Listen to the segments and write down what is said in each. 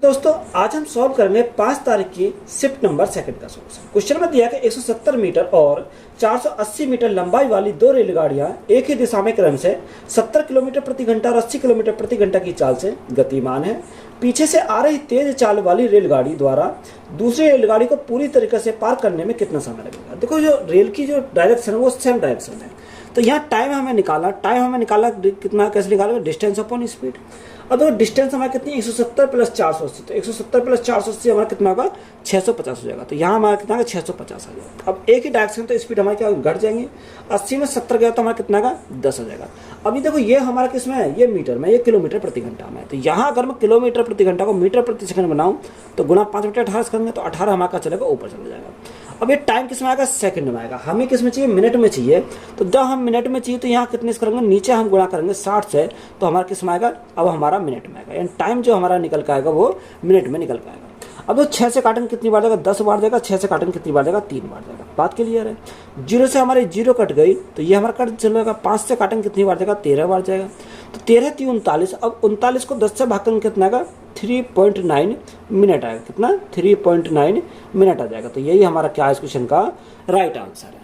दोस्तों आज हम सॉल्व करेंगे 5 तारीख की शिफ्ट नंबर सेकंड का सॉल्यूशन। क्वेश्चन में दिया कि 170 मीटर और 480 मीटर लंबाई वाली दो रेलगाड़ियां एक ही दिशा में क्रम से 70 किलोमीटर प्रति घंटा और 80 किलोमीटर प्रति घंटा की चाल से गतिमान है। पीछे से आ रही तेज चाल वाली रेलगाड़ी द्वारा दूसरी रेलगाड़ी को पूरी तरीके से पार करने में कितना समय लगेगा। देखो जो रेल की जो डायरेक्शन है वो सेम डायरेक्शन है, तो यहाँ टाइम हमें निकाला कितना, कैसे निकालेंगे, डिस्टेंस अपॉन स्पीड। अब देखो डिस्टेंस हमारा कितनी 170 प्लस 480, तो 170 प्लस 480 हमारा कितना होगा 650 हो जाएगा। तो यहाँ हमारा कितना होगा 650 आ जाएगा। अब एक ही डायरेक्शन तो स्पीड हमारी क्या घट जाएंगे, 80 में 70 गया तो हमारा कितना का 10 हो जाएगा। अभी देखो ये हमारा किस में है, ये मीटर में, ये किलोमीटर प्रति घंटा में। तो यहाँ अगर मैं किलोमीटर प्रति घंटा को मीटर प्रति सेकंड बनाऊँ तो गुना 5/18 करेंगे तो 18 हमारा चलेगा ऊपर चला जाएगा। अब ये टाइम किस में आएगा, सेकंड में आएगा। हमें किस में चाहिए, मिनट में चाहिए। तो जब हम मिनट में चाहिए तो यहाँ कितने से करेंगे, नीचे हम गुणा करेंगे 60 से, तो हमारा किस में आएगा, अब हमारा मिनट में आएगा। यानी टाइम जो हमारा निकल के आएगा वो मिनट में निकल के आएगा। अब वो 6 से काटेंगे कितनी बार जाएगा, 10 बार जाएगा। 6 से काटेंगे कितनी बार जाएगा, 3 बार जाएगा। बात क्लियर है। 0 से हमारी 0 कट गई तो ये हमारा कट चलेगा। 5 से काटेंगे कितनी बार जाएगा, 13 बार जाएगा। तो 13 3 39। अब 39 को 10 से भाग करेंगे कितना आएगा, 3.9 मिनट आएगा। कितना, 3.9 मिनट आ जाएगा। तो यही हमारा क्या है इस क्वेश्चन का राइट आंसर है।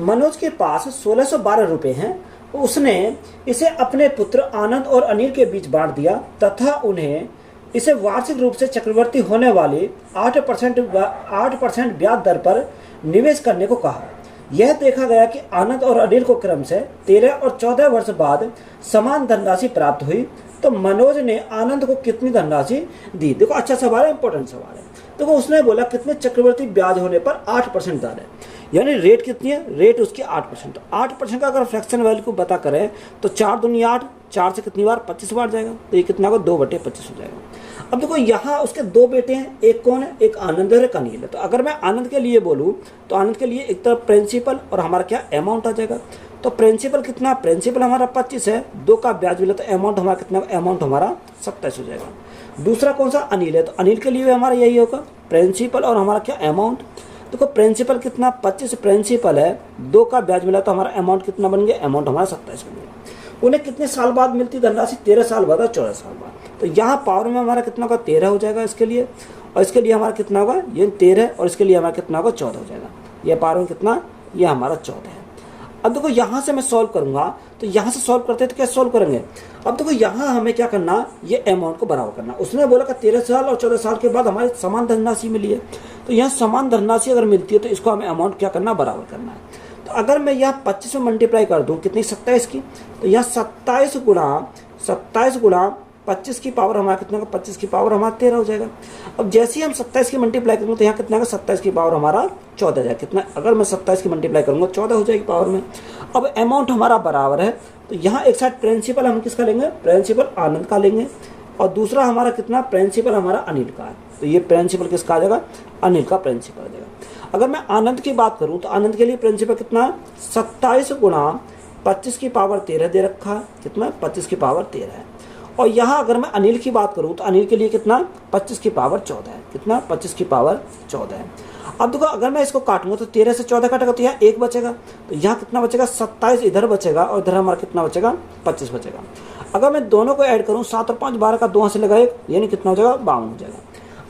मनोज के पास 1612 रुपए हैं। उसने इसे अपने पुत्र आनंद और अनिल के बीच बांट दिया तथा उन्हें इसे वार्षिक रूप से चक्रवर्ती होने वाली 8% ब्याज दर पर निवेश करने को कहा। यह देखा गया कि आनंद और अनिल को क्रम से 13 और 14 वर्ष बाद समान धनराशि प्राप्त हुई, तो मनोज ने आनंद को कितनी धनराशि दी। देखो अच्छा सवाल है, इंपॉर्टेंट सवाल है। देखो उसने बोला कितने चक्रवर्ती ब्याज होने पर 8% दर है, यानी रेट कितनी है, रेट उसकी 8%। तो 8% का अगर फ्रैक्शन वैल्यू को पता करें तो 4 दूनी 8, 4 से कितनी बार 25 बार जाएगा। तो ये कितना होगा, 2/25 हो जाएगा। अब देखो यहाँ उसके 2 बेटे हैं, एक कौन है, एक आनंद है और एक अनिल है। तो अगर मैं आनंद के लिए बोलूँ तो आनंद के लिए एक तरफ प्रिंसिपल और हमारा क्या अमाउंट आ जाएगा। तो प्रिंसिपल कितना, प्रिंसिपल हमारा 25 है, 2 का ब्याज मिला तो अमाउंट हमारा कितना, अमाउंट हमारा 27 हो जाएगा। दूसरा कौन सा, अनिल है। तो अनिल के लिए भी हमारा यही होगा, प्रिंसिपल और हमारा क्या अमाउंट। देखो प्रिंसिपल कितना 25 प्रिंसिपल है, 2 का ब्याज मिला तो हमारा अमाउंट कितना बन गया, अमाउंट हमारा 27 बन गया। उन्हें कितने साल बाद मिलती धनराशि, 13 साल बाद और 14 साल बाद। तो यहाँ पावर में हमारा कितना होगा, 13 हो जाएगा इसके लिए, और इसके लिए हमारा कितना होगा, ये 13, और इसके लिए हमारा कितना होगा 14 हो जाएगा। ये पावर में कितना, ये हमारा 14 है। अब देखो यहाँ से मैं सॉल्व करूंगा, तो यहाँ से सॉल्व करते हैं तो क्या सॉल्व करेंगे। अब देखो यहाँ हमें क्या करना, ये अमाउंट को बराबर करना। उसने बोला कि 13 साल और 14 साल के बाद हमारी समान धनराशि मिली है, तो यहाँ समान धनराशि अगर मिलती है तो इसको हमें अमाउंट क्या करना, बराबर करना है। तो अगर मैं यहाँ 25 में मल्टीप्लाई कर दूँ कितनी, 27 की, तो यहाँ 27 गुणा 25 की पावर हमारा कितना, 25 की पावर हमारा 13 हो जाएगा। अब जैसे ही हम 27 की मल्टीप्लाई करेंगे तो यहाँ कितना, 27 की पावर हमारा 14 जाएगा। कितना, अगर मैं 27 की मल्टीप्लाई करूँगा 14 हो जाएगी पावर में। अब अमाउंट हमारा बराबर है, तो यहाँ एक साइड प्रिंसिपल हम किसका लेंगे, प्रिंसिपल आनंद का लेंगे, और दूसरा हमारा कितना, प्रिंसिपल हमारा अनिल का है। तो ये प्रिंसिपल किसका आ जाएगा, अनिल का प्रिंसिपल आ जाएगा। अगर मैं आनंद की बात करूँ तो आनंद के लिए प्रिंसिपल कितना है, 27 गुणा 25 की पावर 13 दे रखा है। कितना, 25 की पावर 13 है। और यहाँ अगर मैं अनिल की बात करूँ तो अनिल के लिए कितना, 25 की पावर 14 है। कितना, 25 की पावर 14 है। अब देखो अगर मैं इसको काटूंगा तो 13 से 14 काटेगा तो यहाँ 1 बचेगा, तो यहाँ कितना बचेगा, 27 इधर बचेगा और इधर हमारा कितना बचेगा, 25 बचेगा। अगर मैं दोनों को ऐड करूँ, 7 और 5 12 का 2 हाथ से लगा 1, यानी कितना हो जाएगा, 52 हो जाएगा।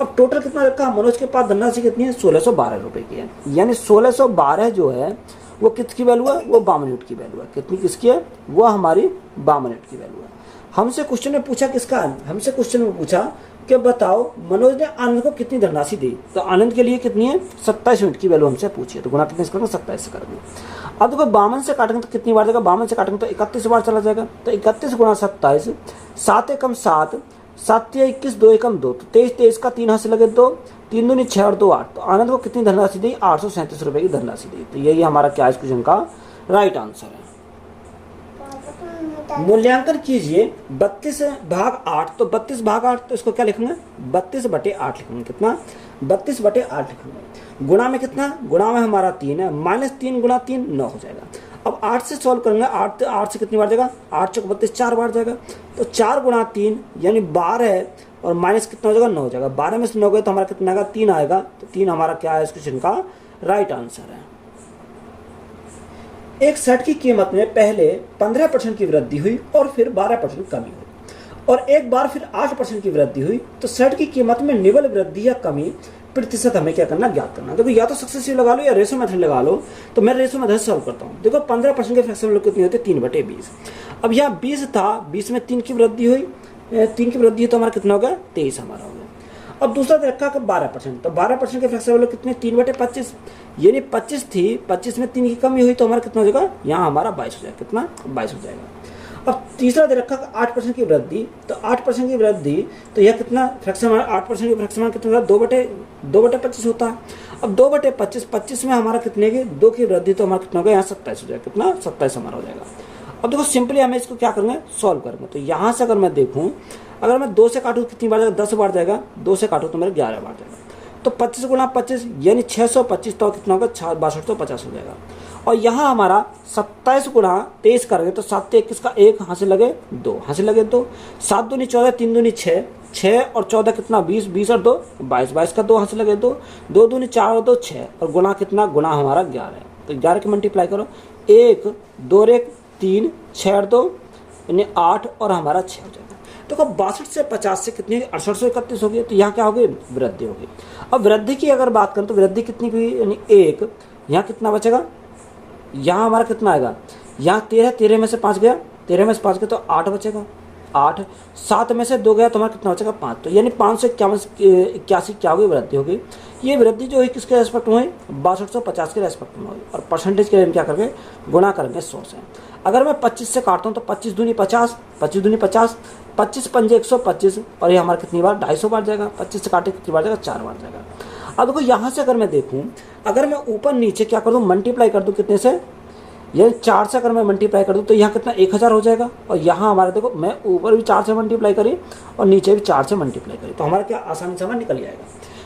अब टोटल कितना रखा, मनोज के पास धनराशि कितनी है, 1612 रुपये की है। यानी 1612 जो है वो किसकी वैल्यू है, वो 52 यूनिट की वैल्यू है। कितनी किसकी है, वो हमारी 52 यूनिट की वैल्यू है। हमसे क्वेश्चन में पूछा किसका, हमसे क्वेश्चन में पूछा कि बताओ मनोज ने आनंद को कितनी धनराशि दी। तो आनंद के लिए कितनी है, 27 यूनिट की वैल्यू हमसे पूछी है। तो गुणा कितने से करेंगे, 27 से करेंगे। अब देखो 52 से काटेंगे तो कितनी बार जाएगा, 52 से काटेंगे तो 31 बार चला जाएगा। तो 31 गुणा 27, 7 एकम 7, 7 या 21, 2 एकम 2, तो 23 का 3 हाथ से लगे 2, 3 दूनी 6 और 2 8। तो आनंद को कितनी धनराशि दी, 837 रुपये की धनराशि दी। तो यही हमारा क्या इस क्वेश्चन का राइट आंसर है। मूल्यांकन कीजिए 32 भाग 8। तो 32 भाग 8, तो इसको क्या लिखेंगे, 32/8 लिखेंगे। कितना, 32/8 लिखेंगे। गुणा में कितना, गुणा में हमारा 3 है, -3 गुणा 3 9 हो जाएगा। अब 8 से सॉल्व करेंगे, 8 से कितनी बार जाएगा, 8 चौक 32, 4 बार जाएगा। तो 4 गुणा 3 यानी 12 है, और माइनस कितना हो जाएगा, 9 हो जाएगा। 12 में से 9 गए तो हमारा कितना आएगा, 3 आएगा। तो 3 हमारा क्या है इस क्वेश्चन का राइट आंसर है। एक शर्ट की कीमत में पहले 15% की वृद्धि हुई और फिर 12% कमी हुई। और एक बार फिर 8% की वृद्धि हुई तो शर्ट की कीमत में निवल वृद्धि या कमी प्रतिशत हमें क्या करना, ज्ञात करना। देखो या तो सक्सेसिव लगा लो या रेशो मेथड लगा लो। तो मैं रेशो मेथड सॉल्व करता हूँ। देखो 15% के फ्रैक्शन वैल्यू कितनी होती है, 3/20। अब यहाँ 20 था, 20 में 3 की वृद्धि हुई, 3 की वृद्धि तो हमारा कितना हो गया, 23 हमारा हो गया। अब दूसरा रखा 12%, तो 12% के फ्रैक्शन वैल्यू कितने, 3/25, यानी 25 थी, 25 में 3 की कमी हुई तो हमारा कितना हो जाएगा, यहाँ हमारा 22 हो जाएगा, कितना, 22 हो जाएगा। अब तीसरा दे रखा 8% की वृद्धि, तो 8% की वृद्धि तो यह कितना फ्रैक्शन, 8% की फ्रैक्शन कितना, 2/25 होता है। अब 2/25, 25 में हमारा कितने की, 2 की वृद्धि तो हमारा कितना होगा, यहाँ 27 हो जाएगा, कितना, 27 हमारा हो जाएगा। अब देखो सिंपली हमें इसको क्या करेंगे, सॉल्व करेंगे। तो यहाँ से अगर मैं देखूँ, अगर मैं 2 से काटूँ कितनी बार जाएगा, 10 बार जाएगा, 2 से काटूँ तो मेरा 11 बार जाएगा। तो 25 गुणा 25 यानी 625, तो कितना होगा, 6250 हो जाएगा। और यहाँ हमारा 27 गुणा 23 करेंगे तो 7 से 21 का 1 हाथ से लगे 2, हाथ से लगे 2, 7 दूनी 14, 3 दूनी 6, 6 और 14 कितना, 20, 20 और 2 22, 22 का 2 हाथ से लगे 2, 2 दूनी 4 और 2 6, और गुणा कितना, गुणा हमारा 11 है। तो 11 के मल्टीप्लाई करो, 1 2 और 1 3, 6 और 2 यानी 8 और हमारा 6 हो जाएगा। तो 62 से 50 से कितनी, 6831 हो गई। तो यहाँ क्या होगी, वृद्धि होगी। अब वृद्धि की अगर बात करें तो वृद्धि कितनी हुई, यानी 1, यहाँ कितना बचेगा, यहाँ हमारा कितना आएगा, यहाँ 13, 13 में से 5 गया, 13 में से 5 गया तो 8 बचेगा, 8, 7 में से 2 गया तो हमारा कितना बचेगा, 5। तो यानी 581 क्या होगी, वृद्धि होगी। ये वृद्धि जो है किसके रेस्पेक्ट में हुई, 6250 के रेस्पेक्ट में हुई। और परसेंटेज के लिए हम क्या करेंगे, गुणा करेंगे 100 से। अगर मैं 25 से काटता हूँ तो 25 दूनी 50, 25 दूनी 50, 25 पंजे 125, और ये हमारा कितनी बार, 250 बार जाएगा। 25 से काटे कितनी बार जाएगा, 4 बार जाएगा। अब देखो यहाँ से अगर मैं देखूँ, अगर मैं ऊपर नीचे क्या कर दूँ, मल्टीप्लाई कर दूँ कितने से, ये 4 से अगर मैं मल्टीप्लाई कर दूँ तो यहाँ कितना, 1000 हो जाएगा। और यहाँ हमारा देखो मैं ऊपर भी 4 से मल्टीप्लाई करी और नीचे भी 4 से मल्टीप्लाई करी, तो हमारा क्या आसानी से हमारा निकल जाएगा।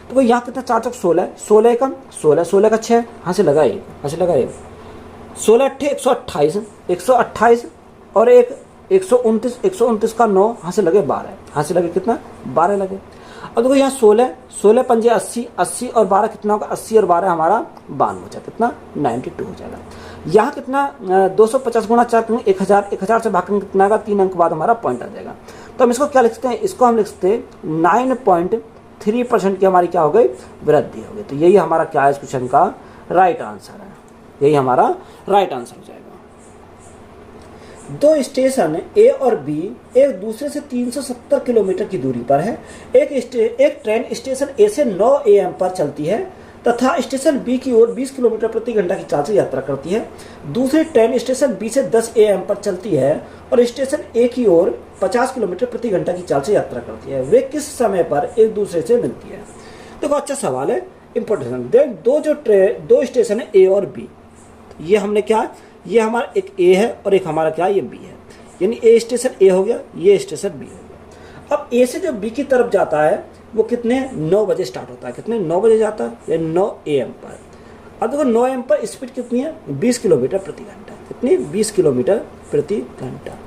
तो भाई यहाँ कितना, 4 चौक 16, 16 का 16, 16 का 6, हाँ से लगा 1, हाँ से लगा 1, 16 अट्ठे 128, 128 और 1 129, 129 का 9, हाँ से लगे 12, हाँ से लगे कितना, 12 लगे। अब देखो यहाँ 16, 16 पंजे 80, 80 और 12 कितना होगा, 80 और 12 हमारा 92 हो जाएगा, कितना, 92 हो जाएगा। यहाँ कितना, 250 गुणा 4 करेंगे 1000, 1000 से भाग करेंगे कितना आएगा, 3 अंक बाद हमारा पॉइंट आ जाएगा। तो हम इसको क्या लिखते हैं, इसको हम लिखते हैं 9.3% की हमारी क्या हो गई, वृद्धि हो गई। तो यही हमारा क्या है, इस क्वेश्चन का राइट आंसर है, यही हमारा राइट आंसर हो जाएगा। दो स्टेशन ए और बी एक दूसरे से 370 किलोमीटर की दूरी पर है। एक ट्रेन स्टेशन ए से 9 AM पर चलती है तथा स्टेशन बी की ओर 20 किलोमीटर प्रति घंटा की चाल से यात्रा करती है। दूसरी ट्रेन स्टेशन बी से 10 AM पर चलती है और स्टेशन ए की ओर 50 किलोमीटर प्रति घंटा की चाल से यात्रा करती है। वे किस समय पर एक दूसरे से मिलती है? देखो अच्छा सवाल है, इंपॉर्टेंट। दो स्टेशन है ए और बी। ये हमने क्या, ये हमारा एक ए है और एक हमारा क्या, ये बी है। यानी ए स्टेशन ए हो गया, ये स्टेशन बी हो गया। अब ए से जो बी की तरफ जाता है वो कितने 9 बजे स्टार्ट होता है, कितने 9 बजे जाता है, ये 9 AM पर। अब देखो 9 AM पर स्पीड कितनी है, 20 किलोमीटर प्रति घंटा। कितनी, 20 किलोमीटर प्रति घंटा।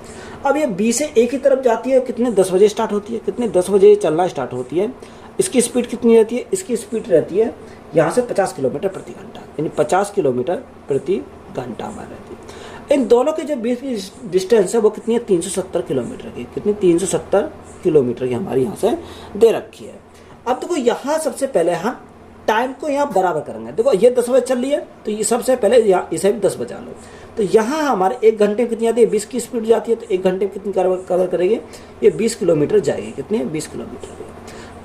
अब ये बी से ए की तरफ जाती है, कितने 10 बजे स्टार्ट होती है, कितने 10 बजे चलना स्टार्ट होती है। इसकी स्पीड कितनी रहती है, इसकी स्पीड रहती है यहाँ से 50 किलोमीटर प्रति घंटा, यानी 50 किलोमीटर प्रति घंटा हमारी रहती है। इन दोनों के जो बीच की डिस्टेंस है वो कितनी है, 370 किलोमीटर की। कितनी, 370 किलोमीटर की हमारी यहाँ से दे रखी है। अब देखो यहाँ सबसे पहले हम टाइम को यहाँ बराबर करेंगे। देखो ये 10 बजे चल रही है तो ये सबसे पहले यहाँ इसे भी 10 बजा लो। तो यहाँ हमारे 1 घंटे में कितनी आती है, 20 की स्पीड जाती है, तो 1 घंटे में कितनी कवर करेगी, ये 20 किलोमीटर जाएगी। कितनी है, 20 किलोमीटर।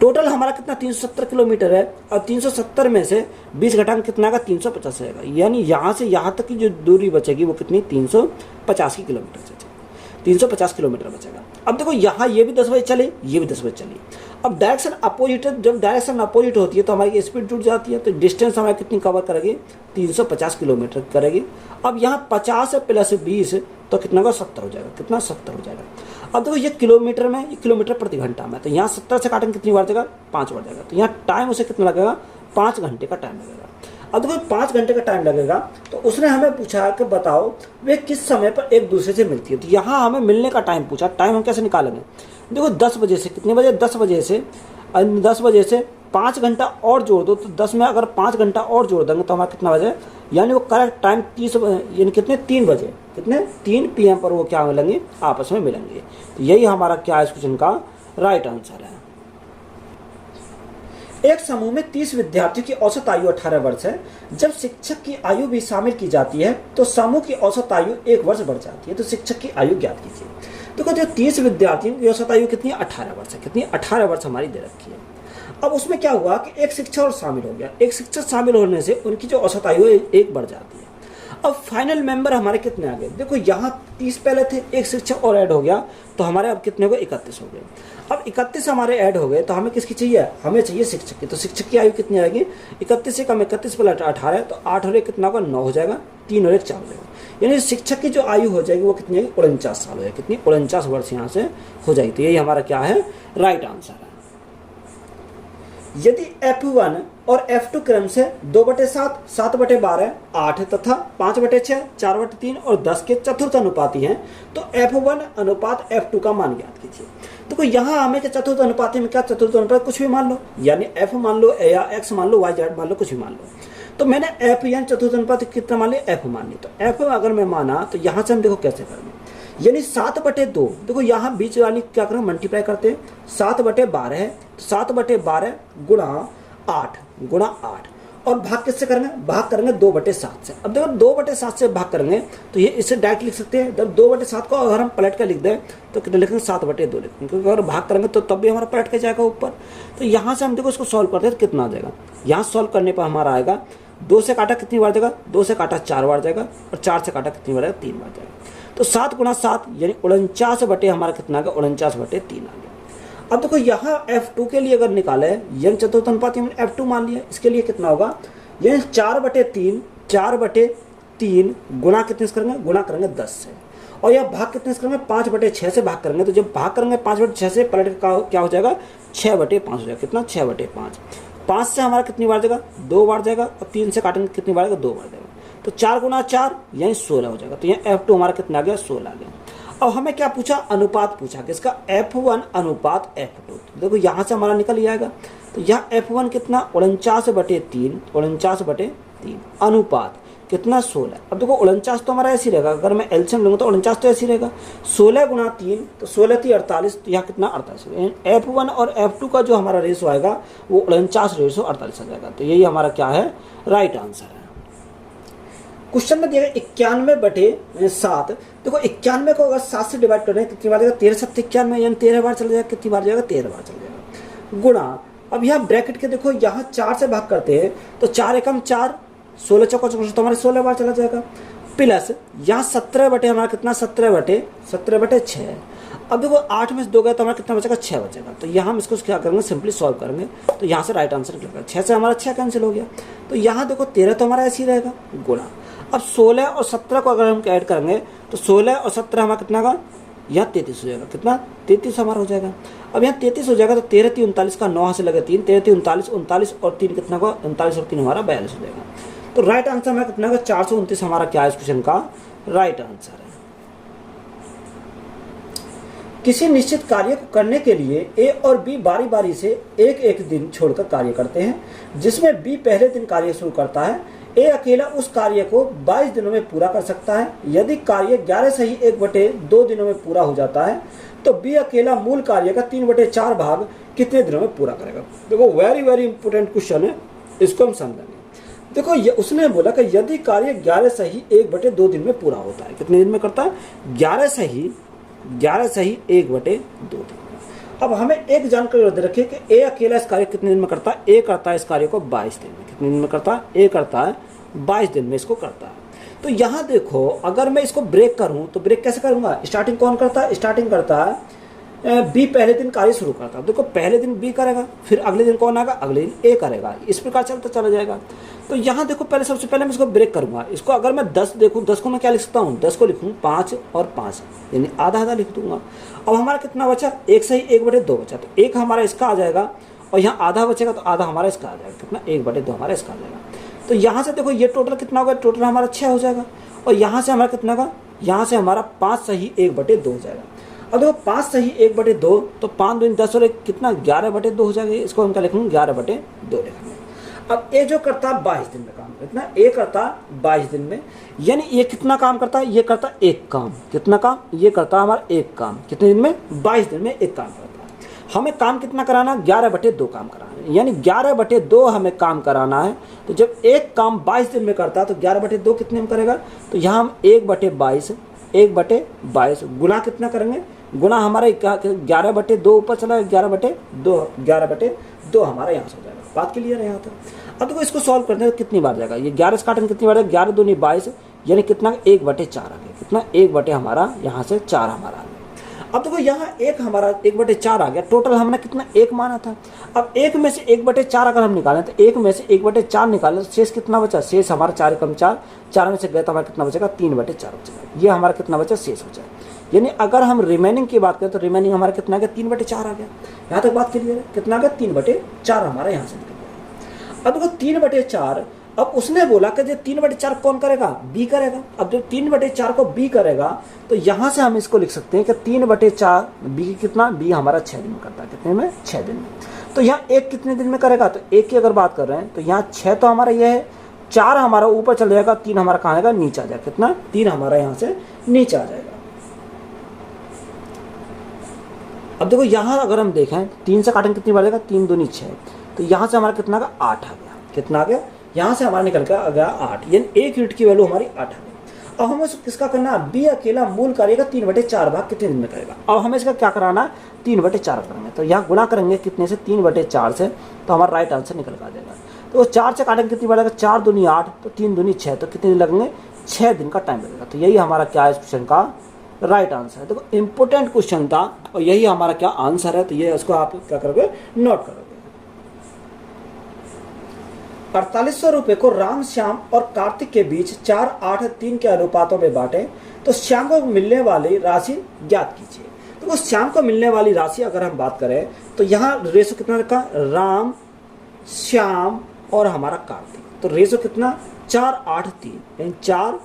टोटल हमारा कितना 370 किलोमीटर है और 370 में से 20 घटाएंगे कितना आएगा, 350 आएगा। यानी यहाँ से यहाँ तक की जो दूरी बचेगी वो कितनी, 350 किलोमीटर से 350 किलोमीटर बचेगा। अब देखो यहाँ ये भी 10 बजे चले, ये भी 10 बजे चली। अब डायरेक्शन अपोजिट है, जब डायरेक्शन अपोजिट होती है तो हमारी स्पीड जुड़ जाती है। तो डिस्टेंस हमारी कितनी कवर करेगी, 350 किलोमीटर करेगी। अब यहाँ 50 प्लस 20 तो कितना का 70 हो जाएगा। कितना, 70 हो जाएगा। अब देखो ये किलोमीटर में, ये किलोमीटर प्रति घंटा में, तो यहाँ 70 से काटेंगे कितनी बार जाएगा, 5 बार जाएगा। तो यहाँ टाइम उसे कितना लगेगा, 5 घंटे का टाइम लगेगा। अब देखो 5 घंटे का टाइम लगेगा तो उसने हमें पूछा कि बताओ वे किस समय पर एक दूसरे से मिलती है। तो यहाँ हमें मिलने का टाइम पूछा। टाइम हम कैसे निकालेंगे, देखो 10 बजे से कितने बजे, 10 बजे से 5 घंटा और जोड़ दो। तो 10 में अगर 5 घंटा और जोड़ देंगे तो हमारा कितना बजे, यानी वो करेक्ट टाइम 30 यानी कितने 3 बजे, कितने 3 PM पर वो क्या मिलेंगे, आपस में मिलेंगे। तो यही हमारा क्या है इस क्वेश्चन का राइट आंसर है। एक समूह में 30 विद्यार्थियों की औसत आयु 18 वर्ष है। जब शिक्षक की आयु भी शामिल की जाती है तो समूह की औसत आयु 1 वर्ष बढ़ जाती है। तो शिक्षक की आयु ज्ञात कीजिए। देखो जो 30 विद्यार्थियों की औसत आयु कितनी 18 वर्ष है, कितनी 18 वर्ष हमारी दे रखी है। अब उसमें क्या हुआ कि एक शिक्षक और शामिल हो गया, एक शिक्षक शामिल होने से उनकी जो औसत आयु है 1 बढ़ जाती है। अब फाइनल मेंबर हमारे कितने आ गए, देखो यहाँ 30 पहले थे, एक शिक्षक और ऐड हो गया तो हमारे अब कितने हो गए 31 हो गए। अब 31 हमारे ऐड हो गए तो हमें किसकी चाहिए, हमें चाहिए शिक्षक की। तो शिक्षक की आयु कितनी आएगी, 31 से कम 31 प्लस 18 तो 8 और 1 कितना होगा 9 हो जाएगा, 3 और 1 4 हो जाएगा। यानी शिक्षक की जो आयु हो जाएगी वो कितनी आएगी 49 साल हो जाएगी, कितनी 49 वर्ष यहाँ से हो जाएगी। तो यही हमारा क्या है राइट आंसर है। यदि F1 और F2 क्रम से 2/7, 7/12, 8 तथा 5/6, 4/3 और 10 के चतुर्थ अनुपाती हैं तो F1 अनुपात F2 का मान ज्ञात कीजिए। तो कोई यहाँ हमें क्या चतुर्थ अनुपाती में क्या चतुर्थ अनुपात कुछ भी मान लो, यानी F मान लो या X मान लो, Y Z मान लो, कुछ भी मान लो। तो मैंने F यानी चतुर्थ अनुपात कितना मान लिया, F मान लिया। तो F अगर मैं माना तो यहाँ से हम देखो कैसे करेंगे, यानी 7/2, देखो यहाँ बीच वाली क्या करें मल्टीप्लाई करते हैं, 7/12 है तो 7/12 गुणा 8 और भाग किससे करेंगे, भाग करेंगे 2/7 से। अब देखो 2/7 से भाग करेंगे तो ये इसे डायरेक्ट लिख सकते हैं। जब 2/7 को अगर हम पलट कर लिख दें तो कितने लिखेंगे 7/2 लिखेंगे, क्योंकि अगर भाग करेंगे तो तब भी हमारा पलट के जाएगा ऊपर। तो यहाँ से हम देखो इसको सॉल्व करते हैं तो कितना आ जाएगा, यहाँ सॉल्व करने पर हमारा आएगा 2 से काटा कितनी बार जाएगा, 2 से काटा 4 बार जाएगा और 4 से काटा कितनी बार जाएगा 3 बार जाएगा। तो 7 गुणा 7 यानी 49 बटे हमारा कितना आ गया 49/3 आ गया। अब देखो यहाँ F2 के लिए अगर निकाले यंग चतुर्थ अनुपात हमने F2 मान लिया, इसके लिए कितना होगा, यानी 4/3 गुणा कितने से करेंगे, गुणा करेंगे 10 से, और यह भाग कितने से करेंगे 5/6 से भाग करेंगे। तो जब भाग करेंगे 5/6 से पलट क्या हो जाएगा 6/5 हो जाएगा, कितना 6/5। 5 से हमारा कितनी बार जाएगा 2 बार जाएगा और 3 से काटेंगे कितनी बार जाएगा 2 बार जाएगा। तो 4 गुणा 4 यानी 16 हो जाएगा। तो यहाँ F2 हमारा कितना आ गया 16 आ गया। अब हमें क्या पूछा, अनुपात पूछा कि इसका F1 अनुपात F2। तो देखो यहाँ से हमारा निकल जाएगा। तो यहाँ F1 कितना 49/3 अनुपात कितना 16। अब देखो 49 तो हमारा ऐसी रहेगा, अगर मैं एलसीएम लूँगा तो 49 तो ऐसी रहेगा, 16 गुणा 3 तो 16 थी 48, तो यहाँ कितना 48। F1 और F2 का जो हमारा रेशो आएगा वो 49/48 आ जाएगा। तो यही हमारा क्या है राइट आंसर है। क्वेश्चन में दिया 91/7। देखो 91 को अगर 7 से डिवाइड करें कितनी बार जाएगा 13 7 91 यानी 13 बार चला जाएगा, कितनी बार जाएगा 13 बार चला जाएगा। गुणा अब यहाँ ब्रैकेट के देखो यहाँ 4 से भाग करते हैं तो 4 एकम 4, 16 चौका 64 तो हमारे 16 बार चला जाएगा। प्लस यहाँ 17 बटे हमारा कितना 17/6। अब देखो 8 में से 2 गए तो हमारा कितना बचेगा 6 बचेगा। तो यहाँ हम इसको क्या करेंगे सिंपली सॉल्व करेंगे तो यहाँ से राइट आंसर निकलेगा। 6 से हमारा 6 कैंसिल हो गया। तो यहाँ देखो 13 तो हमारा ऐसे ही रहेगा गुणा। अब 16 और 17 को अगर हम ऐड करेंगे तो 16 और 17 हमारा कितना का यहाँ 33 हो जाएगा, कितना 33 हमारा हो जाएगा। अब यहाँ 33 हो जाएगा तो 13 3 39 का 9 से लगे 3, 13 3 39, 39 और 3 कितना का 39 और 3 हमारा 42 हो जाएगा। तो राइट आंसर हमारा कितना का 429 हमारा क्या है इस क्वेश्चन का राइट आंसर है। किसी निश्चित कार्य को करने के लिए ए और बी बारी बारी से एक एक दिन छोड़कर कार्य करते हैं, जिसमें बी पहले दिन कार्य शुरू करता है। ए अकेला उस कार्य को 22 दिनों में पूरा कर सकता है। यदि कार्य 11 सही 1/2 दिनों में पूरा हो जाता है तो बी अकेला मूल कार्य का 3/4 भाग कितने दिनों में पूरा करेगा। देखो वेरी वेरी इंपॉर्टेंट क्वेश्चन है, इसको हम समझेंगे। देखो ये उसने बोला कि यदि कार्य 11 सही 1/2 दिन में पूरा होता है, कितने दिन में करता है 11 सही 1/2 दिन। अब हमें एक जानकारी दे रखिए कि ए अकेला इस कार्य कितने दिन में करता है। ए करता है इस कार्य को 22 दिन में। कितने दिन में करता है, ए करता है 22 दिन में इसको करता है। तो यहाँ देखो अगर मैं इसको ब्रेक करूँ तो ब्रेक कैसे करूँगा, स्टार्टिंग कौन करता है, स्टार्टिंग करता है बी पहले दिन कार्य शुरू करता है। देखो पहले दिन बी करेगा, फिर अगले दिन कौन आएगा, अगले दिन ए करेगा, इस प्रकार चलता चला जाएगा। तो यहाँ देखो पहले सबसे पहले मैं इसको ब्रेक करूँगा। इसको अगर मैं 10 देखूँ, 10 को मैं क्या लिख सकता हूँ, 10 को लिखूँ 5 और 5 यानी आधा आधा लिख दूंगा। अब हमारा कितना बचा, 1 सही 1/2 बचा। तो 1 हमारा इसका आ जाएगा और यहाँ आधा बचेगा तो आधा हमारा इसका आ जाएगा, कितना 1/2 हमारा इसका आ जाएगा। तो यहाँ से देखो ये टोटल कितना होगा, टोटल हमारा 6 हो जाएगा। और यहाँ से हमारा कितना का, यहाँ से हमारा 5 सही 1/2 हो जाएगा। अब देखो 5 सही 1/2 तो 5 दूनी 10 और 1 कितना 11/2 हो जाएगा। इसको हम क्या लिखेंगे 11/2 लिखेंगे। अब ये जो करता है 22 दिन में काम करता है। कितना, एक करता 22 दिन में, यानी ये कितना काम करता है, ये करता एक काम, कितना काम, ये करता हमारा एक काम, कितने दिन में, 22 दिन में एक काम करता है। हमें काम कितना कराना, 11/2 काम कराना है, यानी 11/2 हमें काम कराना है। तो जब एक काम 22 दिन में करता है तो 11/2 कितने में करेगा, तो यहाँ हम 1/22 गुना कितना करेंगे, गुना हमारा 11/2 ऊपर चला, 11/2 हमारा यहाँ से हो जाएगा। बात क्लियर है यहाँ तक। अब देखो इसको सॉल्व करने में कितनी बार जाएगा, ये 11 से काटेंगे कितनी बार जाएगा, 11 दूनी 22, यानी कितना 1/4 आ गया, कितना 1 हमारा यहाँ से 4 हमारा आ गया। अब देखो यहाँ एक हमारा 1/4 आ गया, टोटल हमने कितना एक माना था। अब एक में से 1/4 अगर हम निकालें तो एक में से 1/4 निकालें तो शेष कितना बचा, शेष हमारा 4 कम 4 में से गए तो हमारा कितना बचेगा, 3/4 बचेगा। ये हमारा कितना बचा, शेष बचा। यानी अगर हम रिमेनिंग की बात करें तो रिमेनिंग हमारा कितना आ गया, 3/4 आ गया। यहाँ तक बात क्लियर है, कितना आ गया, 3/4 हमारा यहाँ से निकल गया। अब देखो 3/4, अब उसने बोला कि जो 3/4 कौन करेगा, बी करेगा। अब जब 3/4 को बी करेगा तो यहाँ से हम इसको लिख सकते हैं कि 3/4 बी कितना, बी हमारा 6 दिन में करता है, कितने में, 6 दिन में। तो यहाँ एक कितने दिन में करेगा, तो एक की अगर बात कर रहे हैं तो यहाँ 6 तो हमारा ये है, 4 हमारा ऊपर चल जाएगा, 3 हमारा कहाँ आएगा, नीचे आ जाएगा, कितना, 3 हमारा यहाँ से नीचे आ जाएगा। अब देखो यहाँ अगर हम देखें 3 से काटेंगे कितनी बार जाएगा, 3 दूनी 6, तो यहाँ से हमारा कितना का 8 आ गया, कितना आ गया, यहाँ से हमारा निकल कर आ गया 8, यानी एक यूनिट की वैल्यू हमारी 8 आ गई। अब हमें किसका करना है, बी अकेला मूल कार्य का 3/4 भाग कितने दिन में करेगा। अब हमें इसका क्या कराना है, 3/4 करेंगे, तो यहाँ गुणा करेंगे कितने से, 3/4 से, तो हमारा राइट आंसर निकल कर आ जाएगा। तो 4 से काटेंगे कितनी बार, 4 दूनी 8, तो 3 दूनी 6, तो कितने दिन लगेंगे, 6 दिन का टाइम लगेगा। तो यही हमारा क्या है इस क्वेश्चन का राइट आंसर है। देखो इंपोर्टेंट क्वेश्चन था और यही हमारा क्या आंसर है, तो ये उसको आप क्या करोगे, नोट करोगे। 4800 रुपए को राम, श्याम और कार्तिक के बीच 4, 8, 3 के अनुपातों में बांटे तो श्याम को मिलने वाली राशि ज्ञात कीजिए। तो श्याम को मिलने वाली राशि अगर हम बात करें तो यहाँ रेशो कितना रखा, राम, श्याम और हमारा कार्तिक, तो रेशो कितना, 4, 8, 3, यानी 4,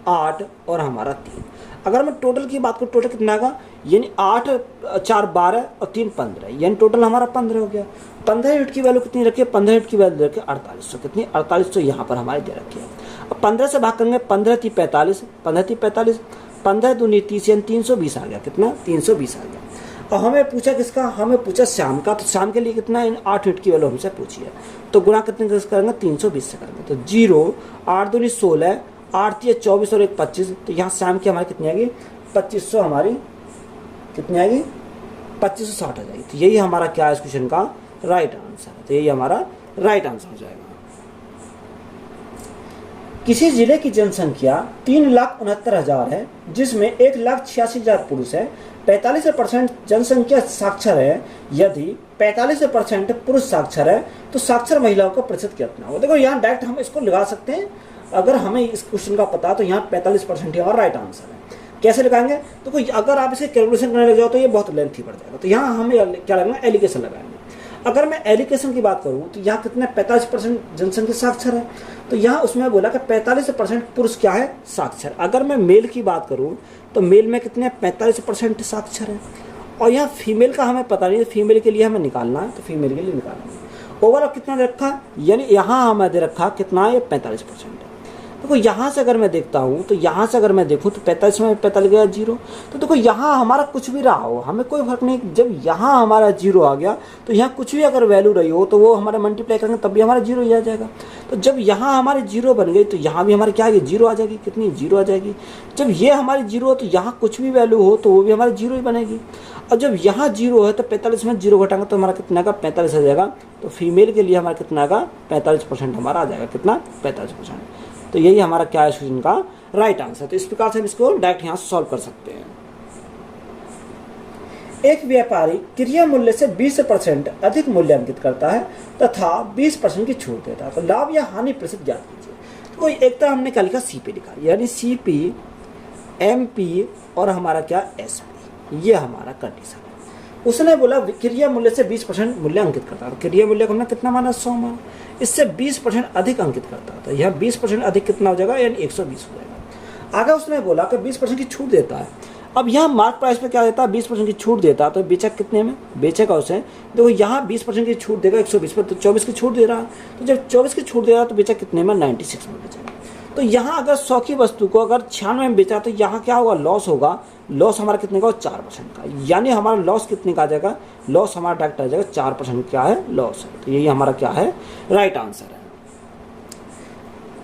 8 और हमारा 3। अगर मैं टोटल की बात करूँ, टोटल कितना आएगा, यानी 8, 4, 12 और 3, 15, यानी टोटल हमारा 15 हो गया। 15 यूनिट की वैल्यू कितनी रखी है, 15 यूनिट की वैल्यू रखी है 4800, कितनी, 4800 यहाँ पर हमारे दे रखी है। अब 15 से भाग करेंगे, 15 3 45, 15 3 45, 15 दूनी 30, यानी 320 आ गया, कितना, 320 आ गया। और हमें पूछा किसका, हमें पूछा श्याम का, तो श्याम के लिए कितना, 8 यूनिट की वैल्यू हमसे पूछी है, तो गुणा कितने करेंगे, 320 से करेंगे, तो 0, 8 दूनी 16, 8 3 24 और 1 25, तो यहाँ श्याम की हमारी कितनी आएगी, 2500 हमारी कितनी आएगी, 2560 आ जाएगी। तो यही हमारा क्या है इस क्वेश्चन का राइट आंसर है, तो यही हमारा राइट आंसर हो जाएगा। किसी जिले की जनसंख्या 3,69,000 है, जिसमें 1,86,000 पुरुष है, 45% जनसंख्या साक्षर है। यदि 45% पुरुष साक्षर है तो साक्षर महिलाओं का प्रतिशत कितना होगा। देखो यहाँ डायरेक्ट हम इसको लगा सकते हैं, अगर हमें इस क्वेश्चन का पता तो यहाँ 45% ही हमारा राइट आंसर है। कैसे लगाएंगे, तो कोई अगर आप इसे कैलकुलेशन करने लग जाओ तो ये बहुत लेंथी पड़ जाएगा, तो यहाँ हमें क्या लगना, एलिगेशन लगाएंगे। अगर मैं एलिगेशन की बात करूँ तो यहाँ कितने, 45% जनसंख्या साक्षर है, तो यहाँ उसमें बोला कि 45% पुरुष क्या है, साक्षर। अगर मैं मेल की बात करूँ तो मेल में कितने, 45% साक्षर है। और यहाँ फीमेल का हमें पता नहीं, फीमेल के लिए हमें निकालना है, तो फीमेल के लिए निकालना है। ओवरऑल कितना दे रखा, यानी यहाँ हमें दे रखा कितना, ये 45% है। देखो यहाँ से अगर मैं देखता हूँ तो यहाँ से अगर मैं देखूँ तो 45 में 45 गया 0, तो देखो यहाँ हमारा कुछ भी रहा हो हमें कोई फर्क नहीं। जब यहाँ हमारा 0 आ गया तो यहाँ कुछ भी अगर वैल्यू रही हो तो वो हमारा मल्टीप्लाई करेंगे तब भी हमारा 0 ही आ जाएगा। तो जब यहाँ हमारी 0 बन गई तो यहाँ भी हमारी क्या आएगी, 0 आ जाएगी, कितनी, 0 आ जाएगी। जब ये हमारी 0 हो तो यहाँ कुछ भी वैल्यू हो तो वो भी हमारी 0 ही बनेगी। और जब यहाँ 0 है तो 45 में 0 घटाएंगे तो हमारा कितना का 45 आ जाएगा। तो फीमेल के लिए हमारा कितना आएगा, 45% हमारा आ जाएगा, कितना, 45%। तो यही हमारा क्या है क्वेश्चन का राइट आंसर। तो इस प्रकार से हम इसको डायरेक्ट यहाँ से सॉल्व कर सकते हैं। एक व्यापारी क्रिया मूल्य से 20% अधिक मूल्य अंकित करता है तथा 20% की छूट देता है, तो लाभ या हानि प्रतिशत ज्ञात कीजिए। तो कोई एक तरह हमने क्या लिखा, सीपी लिखा, यानी सीपी, एमपी और हमारा क्या, एसपी, ये हमारा कंडीशन है। उसने बोला क्रिया मूल्य से 20% मूल्य अंकित करता है, क्रिया मूल्य को हमने कितना माना, 100 माना, इससे 20% अधिक अंकित करता है, तो यह 20% अधिक कितना हो जाएगा, यानी 120 हो जाएगा। आगे उसने बोला कि 20% की छूट देता है। अब यहाँ मार्क प्राइस पे क्या देता है, 20% की छूट देता है, तो बेचा कितने में, बेचेगा उसे, देखो यहाँ 20% की छूट देगा 120 पर, तो 24 की छूट दे रहा है, तो जब 24 की छूट दे रहा है तो बेचा कितने में, 96 में बेचेगा। तो यहाँ अगर 100 की वस्तु को अगर 96 में बेचा तो यहाँ क्या होगा, लॉस होगा। लॉस हमारा कितने का, 4% का, यानी हमारा लॉस कितने का आ जाएगा, लॉस हमारा डायरेक्ट आ जाएगा 4% क्या है, लॉस है। तो यही हमारा क्या है, राइट आंसर है।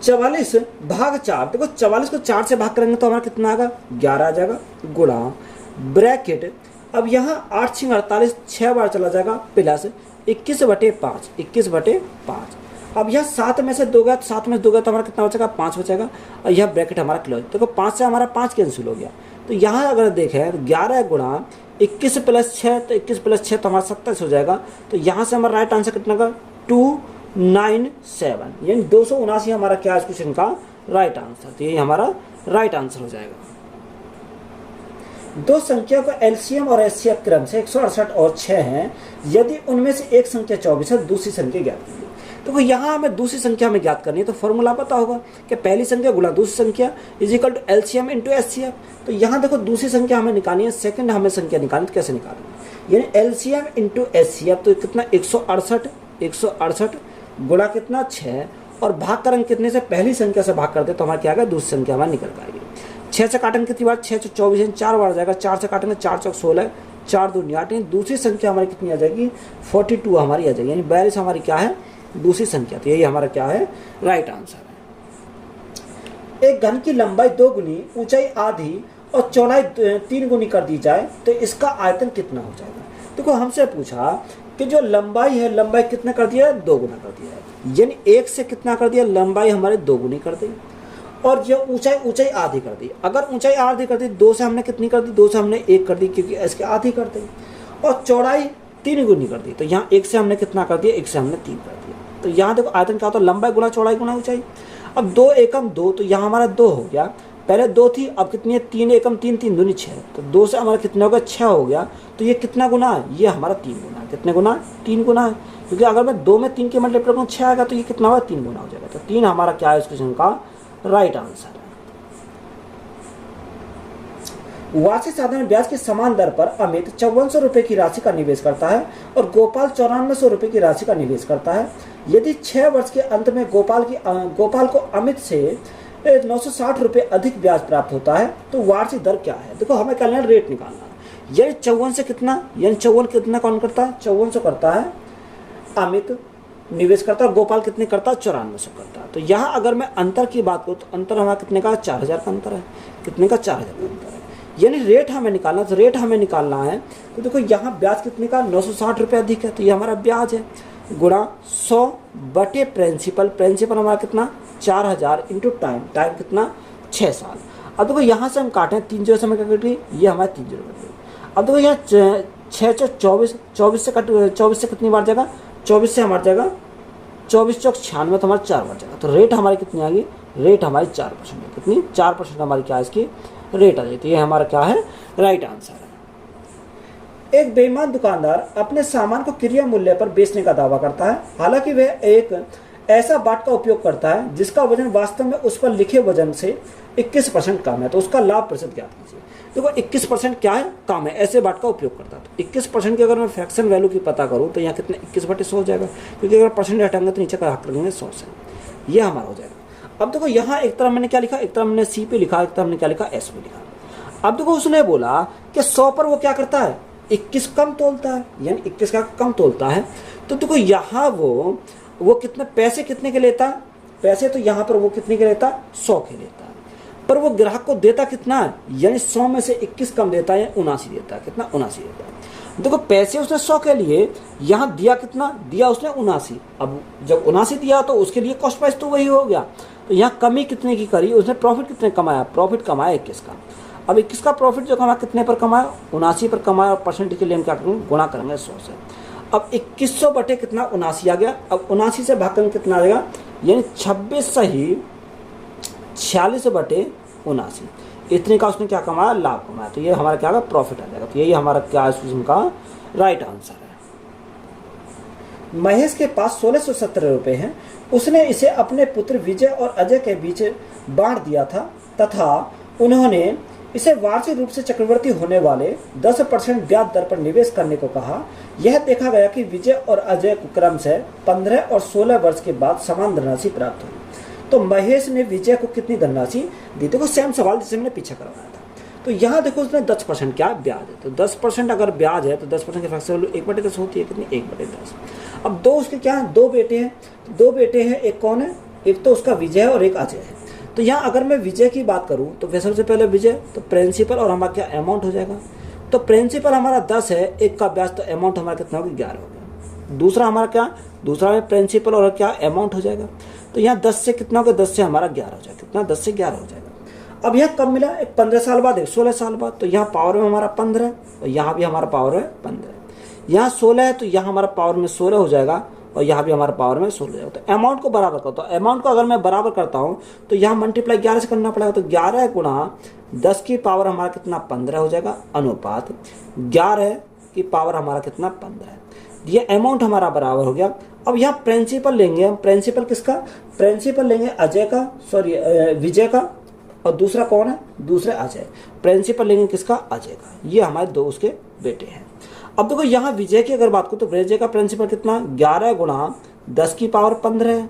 44 भाग 4, देखो 44 को 4 से भाग करेंगे तो हमारा कितना आएगा, 11 आ जाएगा, गुणा ब्रैकेट, अब यहाँ 8 6 48, 6 बार चला जाएगा, प्लस 21/5, 21/5। अब यह 7 में से 2 गया, तो 7 में से 2 गया तो हमारा कितना बचेगा, 5 बचेगा, और यह ब्रैकेट हमारा क्लोज। देखो 5 से हमारा 5 कैंसिल हो गया, तो यहाँ अगर देखें 11 गुणा 21 + 6, तो 21 + 6 तो हमारा 27 हो जाएगा। तो यहाँ से हमारा राइट आंसर कितना का, 297, यानी 279 हमारा क्या है इस क्वेश्चन का राइट आंसर। तो यही हमारा राइट आंसर हो जाएगा। दो संख्या का एलसीएम और एचसीएफ क्रम से 168 और 6 हैं, यदि उनमें से एक संख्या 24 है, दूसरी संख्या ज्ञात कीजिए। तो यहाँ हमें दूसरी संख्या में ज्ञात करनी है, तो फॉर्मूला पता होगा कि पहली संख्या गुणा दूसरी संख्या equal to LCM into HCF. तो यहाँ देखो दूसरी संख्या हमें निकालनी है, सेकंड हमें संख्या निकालनी, तो कैसे निकालेंगे, यानी एलसीएम इंटू एचसीएफ, तो कितना 168 गुणा कितना 6, और भाग करेंगे कितने से, पहली संख्या से भाग करते तो हमारा क्या आएगा, दूसरी संख्या हमारी निकल पाएगी। 6 से काटेंगे कितनी बार, 6 × 24 4 बार जाएगा, 4 से काटेंगे 4 × 16, 4 2 8, दूसरी संख्या हमारी कितनी आ जाएगी, 42 हमारी आ जाएगी, यानी 42 हमारी क्या है, दूसरी संख्या। तो यही हमारा क्या है, राइट आंसर है। एक घन की लंबाई 2 गुनी, ऊंचाई आधी और चौड़ाई 3 गुनी कर दी जाए तो इसका आयतन कितना हो जाएगा। देखो हमसे पूछा कि जो लंबाई है, लंबाई कितना कर दिया है, 2 गुना कर दिया है, यानी 1 से कितना कर दिया, लंबाई हमारे 2 गुनी कर दी, और जो ऊंचाई आधी कर दी। अगर ऊंचाई आधी कर दी, 2 से हमने कितनी कर दी, 2 से हमने 1 कर दी, क्योंकि इसके आधी कर दी, और चौड़ाई 3 गुनी कर दी। तो यहाँ 1 से हमने कितना कर दिया, 1 से हमने 3 कर दिया। तो यहाँ देखो आयतन क्या होता है, लंबाई गुणा चौड़ाई गुणा ऊंचाई। अब 2 एकम 2, तो यहाँ हमारा 2 हो गया, पहले 2 थी, अब कितनी है, 3 एकम 3, 3 दूनी 6, तो 2 से हमारा कितना हो गया, 6 हो गया। तो ये कितना गुना है, ये हमारा 3 गुना है। कितने गुना, 3 गुना है, क्योंकि अगर मैं 2 में 3 के मल्टीप्लाई करूँ 6 आएगा, तो ये कितना होगा, 3 गुना हो जाएगा। तो 3 हमारा क्या है इस क्वेश्चन का राइट आंसर है। वार्षिक साधारण ब्याज की समान दर पर अमित 5400 रुपए की राशि का निवेश करता है और गोपाल 9400 रुपए की राशि का निवेश करता है। यदि 6 वर्ष के अंत में गोपाल को अमित से 960 रुपए अधिक ब्याज प्राप्त होता है तो वार्षिक दर क्या है। देखो हमें क्या लेना, रेट निकालना है। यानी 54 से कितना, यानी 54 कितना कौन करता है, 5400 करता है अमित निवेश करता है, गोपाल कितने करता है, 9400 करता है। तो यहाँ अगर मैं अंतर की बात करूँ तो अंतर हमारा कितने का, 4000 का अंतर है। कितने का, 4000 का अंतर है। यानी रेट हमें निकालना, तो रेट हमें निकालना है। तो देखो यहाँ ब्याज कितने का, 960 रुपये अधिक है, तो ये हमारा ब्याज है, गुणा 100 बटे प्रिंसिपल। प्रिंसिपल हमारा कितना, 4000 इंटू टाइम, टाइम कितना, 6 साल। अब देखो यहाँ से हम काटें 3 0 से हमें क्या कटेगी, ये हमारे 3 0 कटेगी। अब देखो यहाँ 6 × 24, 24 से कितनी बार जाएगा, 24 से हमारा जाएगा 24 × 96, तो हमारा 4 बार जाएगा। तो रेट हमारी कितनी आ गई, रेट हमारी 4% है। कितनी, 4% हमारी क्या है इसकी रेट आ जाती है। ये हमारा क्या है, राइट आंसर है। एक बेईमान दुकानदार अपने सामान को क्रिया मूल्य पर बेचने का दावा करता है, हालांकि वह एक ऐसा बाट का उपयोग करता है जिसका वजन वास्तव में उस पर लिखे वजन से 21% कम है, तो उसका लाभ प्रतिशत ज्ञात कीजिए। देखो 21% क्या है, कम है, ऐसे बाट का उपयोग करता है। तो 21% की अगर मैं फ्रैक्शन वैल्यू की पता करूँ तो यहाँ कितने, 21/100 हो जाएगा, क्योंकि अगर परसेंट हटाएंगे तो नीचे का हट लगेंगे 100 से, ये हमारा हो जाएगा। अब देखो यहाँ एक तरफ मैंने क्या लिखा, एक तरफ मैंने सी पे लिखा, एक तरफ मैंने क्या लिखा, एस पे लिखा। अब देखो उसने बोला कि 100 पर वो क्या करता है, 21 कम तोलता है, यानी 21 का कम तोलता है। तो देखो यहाँ वो कितने पैसे कितने के लेता है, पैसे तो यहाँ पर वो कितने के लेता है, 100 के लेता है, पर वो ग्राहक को देता कितना है, यानी 100 में से 21 कम देता है, या 79 देता है। कितना, 79 देता है। देखो पैसे उसने 100 के लिए, यहाँ दिया कितना, दिया उसने 79। अब जब 79 दिया तो उसके लिए कॉस्ट प्राइस तो वही हो गया। तो यहाँ कमी कितने की करी, उसने प्रॉफिट कितने कमाया, प्रॉफिट कमाया 21 का। अब 21 का प्रॉफिट जो कमाया कितने पर कमाया, 79 पर कमाया, और परसेंटेज के लिए हम क्या करेंगे, गुणा करेंगे 100 से। अब 2100 बटे कितना, 79 आ गया। अब 79 से भाग करेंगे कितना आ जाएगा, यानी 26 सही 46 बटे 79, इतने का उसने क्या कमाया, लाभ कमाया। तो ये हमारा क्या होगा, प्रॉफिट आ जाएगा। तो यही हमारा क्या है का राइट आंसर है। महेश के पास 1617 रुपए हैं, उसने इसे अपने पुत्र विजय और अजय के बीच बांट दिया था तथा उन्होंने इसे वार्षिक रूप से चक्रवर्ती होने वाले 10% ब्याज दर पर निवेश करने को कहा। यह देखा गया कि विजय और अजय को क्रम से 15 और 16 वर्ष के बाद समान धनराशि प्राप्त हुई। तो महेश ने विजय को कितनी धनराशि दी? देखो सेम सवाल जिसे मैंने पीछे करवाया था। तो यहाँ देखो उसने 10% क्या ब्याज है, तो 10% अगर ब्याज है तो 10% की फ्रैक्शन वैल्यू 1/10 होती है, कितनी? 1/10। अब दो उसके क्या है, दो बेटे हैं, दो बेटे हैं, एक कौन है? एक तो उसका विजय है और एक अजय है। तो यहाँ अगर मैं विजय की बात करूँ तो वैसे सबसे पहले विजय, तो प्रिंसिपल और हमारा क्या अमाउंट हो जाएगा। तो प्रिंसिपल हमारा 10 है, एक का ब्याज, तो अमाउंट हमारा कितना होगा? 11 हो गया। दूसरा हमारा क्या, दूसरा में प्रिंसिपल और क्या अमाउंट हो जाएगा। तो यहाँ 10 से कितना होगा? 10 से हमारा 11 हो जाएगा। कितना? 10 से 11 हो जाएगा। अब यहाँ कब मिला? एक 15 साल बाद, एक 16 साल बाद। तो यहाँ पावर में हमारा 15 और यहाँ भी हमारा पावर में 15। यहाँ 16 है तो यहाँ हमारा पावर में 16 हो जाएगा और यहाँ भी हमारा पावर में 16 हो जाएगा। तो अमाउंट को बराबर करता हूँ, अमाउंट को अगर मैं बराबर करता हूँ तो यहाँ मल्टीप्लाई 11 से करना पड़ेगा। तो 11 गुणा 10 की पावर हमारा कितना? 15 हो जाएगा, अनुपात 11 की पावर हमारा कितना? 15 है। ये अमाउंट हमारा बराबर हो गया। अब यहाँ प्रिंसिपल लेंगे हम, प्रिंसिपल किसका? प्रिंसिपल लेंगे अजय का, सॉरी विजय का, और दूसरा कौन है? दूसरे अजय। प्रिंसिपल लेंगे किसका? अजय का। ये हमारे दो उसके बेटे हैं। अब देखो यहाँ विजय की अगर बात करूँ तो विजय का प्रिंसिपल कितना? 11 गुणा 10 की पावर 15 है।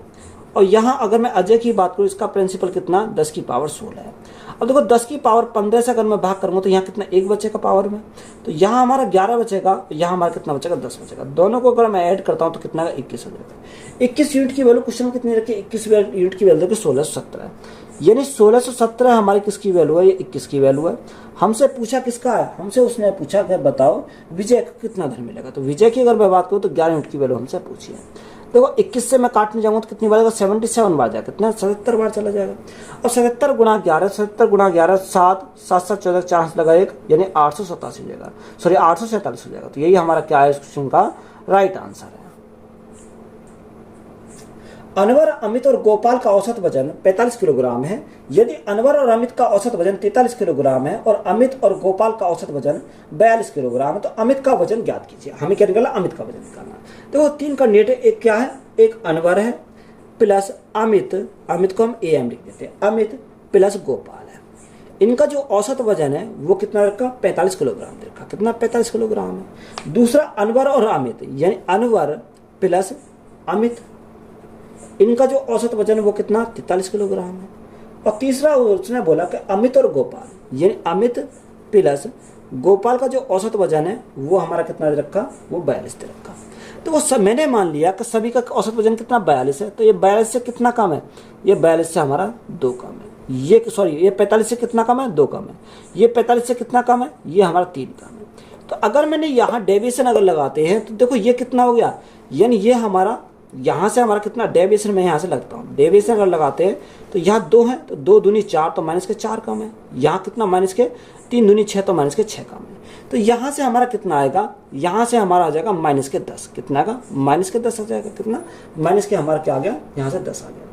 और यहाँ अगर मैं अजय की बात करूँ, इसका प्रिंसिपल कितना? 10 की पावर 16 है। अब देखो 10 की पावर 15 से अगर मैं भाग करूँगा तो यहाँ कितना? 1 बचेगा पावर में। तो यहाँ हमारा 11 बचेगा, यहाँ हमारा कितना बचेगा? 10 बचेगा। दोनों को अगर मैं ऐड करता हूँ तो कितना? 21 हो जाएगा। 21 यूनिट की वैल्यू क्वेश्चन में कितनी रखी? 21 यूनिट की वैल्यू 1617, यानी 1617 हमारी किसकी वैल्यू है? ये 21 की वैल्यू है। हमसे पूछा किसका है? हमसे उसने पूछा कि बताओ विजय को कितना धन मिलेगा। तो विजय की अगर मैं बात करूँ तो 11 यूनिट की वैल्यू हमसे पूछी है। देखो 21 से मैं काटने जाऊंगा तो कितनी बार जाएगा? 77 बार जाएगा। कितना? 77 बार चला जाएगा। और 77 गुणा 11, 77 गुणा 11 7, 7 7 14, 4 हाथ लगा 1, यानी 887 हो जाएगा, सॉरी 847 हो जाएगा। तो यही हमारा क्या है इस क्वेश्चन का राइट आंसर है। अनवर, अमित और गोपाल का औसत वजन 45 किलोग्राम है। यदि अनवर और अमित का औसत वजन 43 किलोग्राम है और अमित और गोपाल का औसत वजन 42 किलोग्राम है तो अमित का वजन ज्ञात कीजिए। हमें क्या निकालना? अमित का वजन निकालना। देखो 3 कैंडिडेट है, एक क्या है? एक अनवर है प्लस अमित, अमित को हम AM लिख देते हैं, अमित प्लस गोपाल है। इनका जो औसत वजन है वो कितना रखा? 45 किलोग्राम रखा। कितना? 45 किलोग्राम है। दूसरा अनवर और अमित, यानी अनवर प्लस अमित, इनका जो औसत वजन है वो कितना? 43 किलोग्राम है। और तीसरा उसने बोला कि अमित और गोपाल, यानी अमित प्लस गोपाल का जो औसत वजन है वो हमारा कितना रखा? वो 42 रखा। तो वो सब मैंने मान लिया कि सभी का औसत वजन कितना? 42 है। तो ये 42 से कितना कम है? ये 42 से हमारा 2 कम है। ये सॉरी ये 45 से कितना कम है? 2 कम है। ये 45 से कितना कम है? ये हमारा 3 कम है। तो अगर मैंने यहाँ डेविएशन अगर लगाते हैं तो देखो ये कितना हो गया, यानी ये हमारा यहाँ से हमारा कितना डेविएशन में यहाँ से लगता हूँ, डेविएशन अगर लगाते हैं तो यहाँ 2 है तो 2 दूनी 4, तो माइनस के 4 कम है। यहाँ कितना? माइनस के 3 दूनी 6, तो माइनस के 6 कम है। तो यहाँ से हमारा कितना आएगा? यहाँ से हमारा आ जाएगा माइनस के 10। कितना आएगा? माइनस के 10 आ जाएगा। कितना? माइनस के हमारा क्या आ गया? यहाँ से 10 आ गया।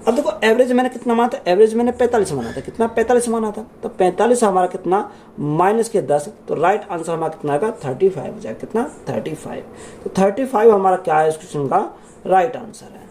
अब देखो एवरेज मैंने कितना माना था? एवरेज मैंने 45 माना था। कितना? 45 माना था। तो 45 हमारा कितना? माइनस के 10, तो राइट आंसर हमारा कितना आएगा? 35 हो जाएगा। कितना? 35। तो 35 हमारा क्या है इस क्वेश्चन का राइट आंसर है।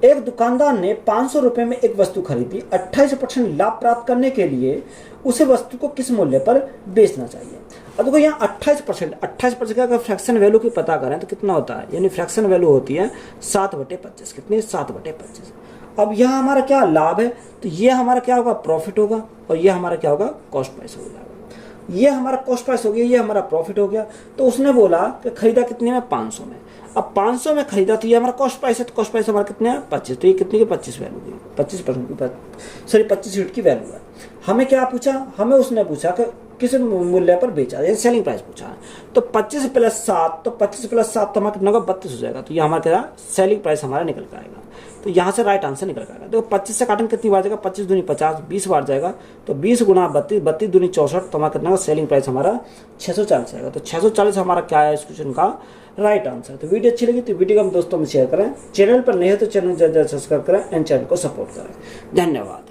एक दुकानदार ने 500 रुपए में एक वस्तु खरीदी। 28% लाभ प्राप्त करने के लिए उसे वस्तु को किस मूल्य पर बेचना चाहिए? अब देखो यहाँ 28% का अगर फ्रैक्शन वैल्यू की पता करें तो कितना होता है? यानी फ्रैक्शन वैल्यू होती है 7/25। कितनी? 7/25। अब यहाँ हमारा क्या लाभ है? तो ये हमारा क्या होगा? प्रॉफिट होगा। और ये हमारा क्या होगा? कॉस्ट प्राइस हो जाएगा। ये हमारा कॉस्ट प्राइस हो गया, ये हमारा प्रॉफिट हो गया। तो उसने बोला कि खरीदा कितने में? 500 में। अब 500 में खरीदा तो ये हमारा कॉस्ट प्राइस है, तो कॉस्ट प्राइस हमारा कितने है? 25। तो ये कितनी की? 25 वैल्यू की, 25% सॉरी 25 यूनिट की वैल्यू है। हमें क्या पूछा? हमें उसने पूछा कि किस मूल्य पर बेचा, ये सेलिंग प्राइस पूछा है। तो 25 + 7, तो 25 + 7 तो हमारा कितना होगा? 32 हो जाएगा। तो ये हमारा क्या? सेलिंग प्राइस हमारा निकल कर आएगा। तो यहाँ से राइट आंसर निकल कर आएगा। देखो 25 से काटेंगे कितनी बार जाएगा? 25 दूनी 50, 20 बार जाएगा। तो 20 गुणा 32, 32 दूनी 64, तो हमारा कितना होगा? सेलिंग प्राइस हमारा 640 आएगा। तो 640 हमारा क्या है इस क्वेश्चन का राइट आंसर। तो वीडियो अच्छी लगी तो वीडियो को हम दोस्तों में शेयर करें। चैनल पर नए हो तो चैनल जल्द सब्सक्राइब करें एंड चैनल को सपोर्ट करें। धन्यवाद।